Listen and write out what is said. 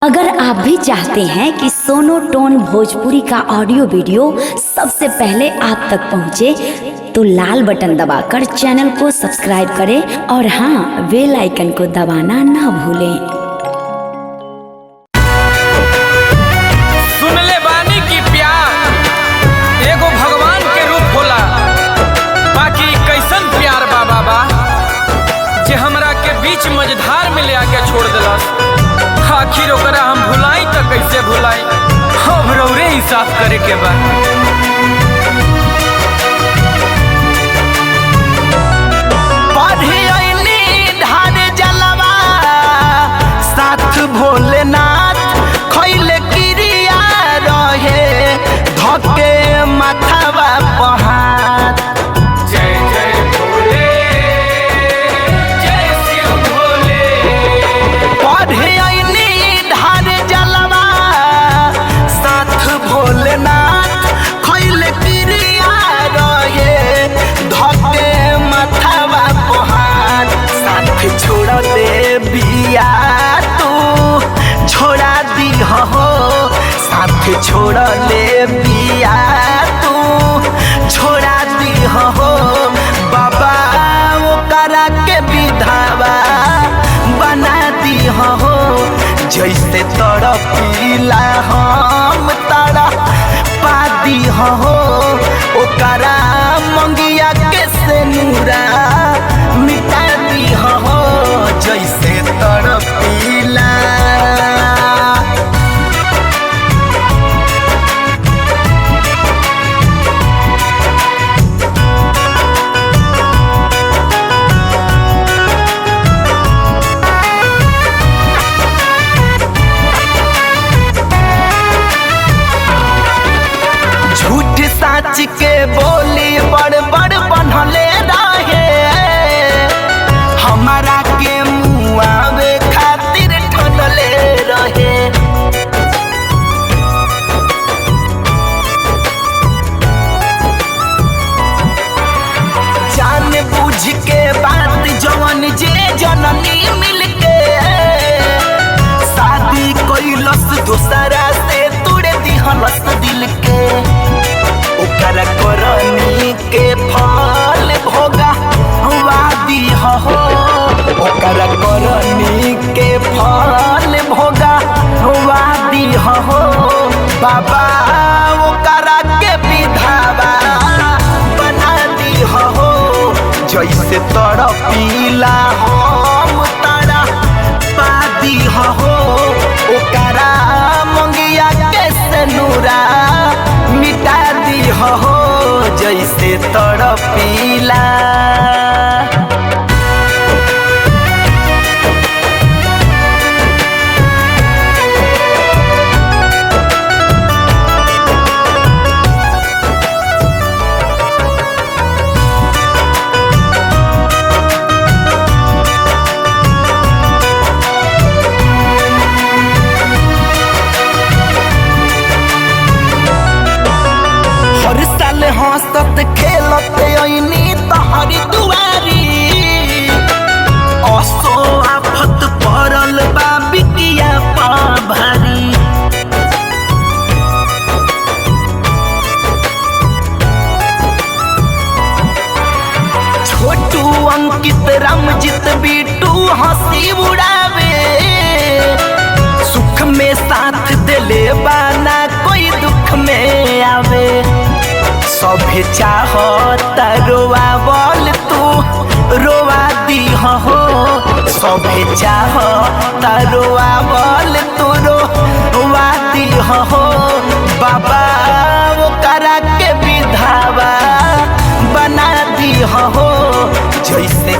अगर आप भी चाहते हैं कि सोनो टोन भोजपुरी का ऑडियो वीडियो सबसे पहले आप तक पहुंचे, तो लाल बटन दबाकर चैनल को सब्सक्राइब करें और हाँ, बेल आइकन को दबाना ना भूलें। सुन ले बानी की प्यार एगो भगवान के रूप होला, बाकी कैसन प्यार बा बाबा जे हमरा के बीच मझधार में ले आके छोड़ दिलस। आखिर ओकरा हम भुलाई तो कैसे भुलाई, हम रौरे ही साफ करे के बा। भोलेनाथ खैले क्रिया रहे धके माथावा पहाड़। जय जय भोले, जय शिव भोले। पढ़े अइनी धार जलवा साथ भोलेनाथ खैले क्रिया रहे धके माथावा पहाड़। साथ छोड़ दे बिया छोड़ा दी हो, साथ छोड़ ले बिया तू छोड़ा दी हो। बाबा ओकरा के विधवा बना दी हो, जैसे तड़पीला हम तड़पा दी हो। ओकरा मंगिया के सेनुरा मिटा दी हो, जैसे तड़पीला। झूठ साच के बोली बड़ बड़ बनले रहे, हमारा के मुआवे खातिर ठनले रहे। जान बुझ के बात जवन जे जननी मिलके शादी कैलस दूसरा से तोड़े दिहलस दिल के। ओकरा करनी के फल भोगा वादी हो, ओकरा करनी के फल भोगा वादी हो। बाबा ओकरा के विधवा बना दी हो, जैसे तड़पीला हम तड़पा दी हो। ओकरा मंगिया के सेनुरा मिटा दी हो, जैसे तड़पीला। हर साल हंसत खेलत अइनी तहरी दुआरी, असो आफत पड़ल बा बिटिया पा भारी। छोटू अंकित रामजीत बिटू हंसी उड़ावे, सुख में साथ दिले बाना कोई दुख में आवे। सभे चाहता रोआवल तू रोआ दी हो, सभे चाहता रोआवल तू रोआ दी हो। बाबा ओकरा के विधवा बना दी हो, जैसे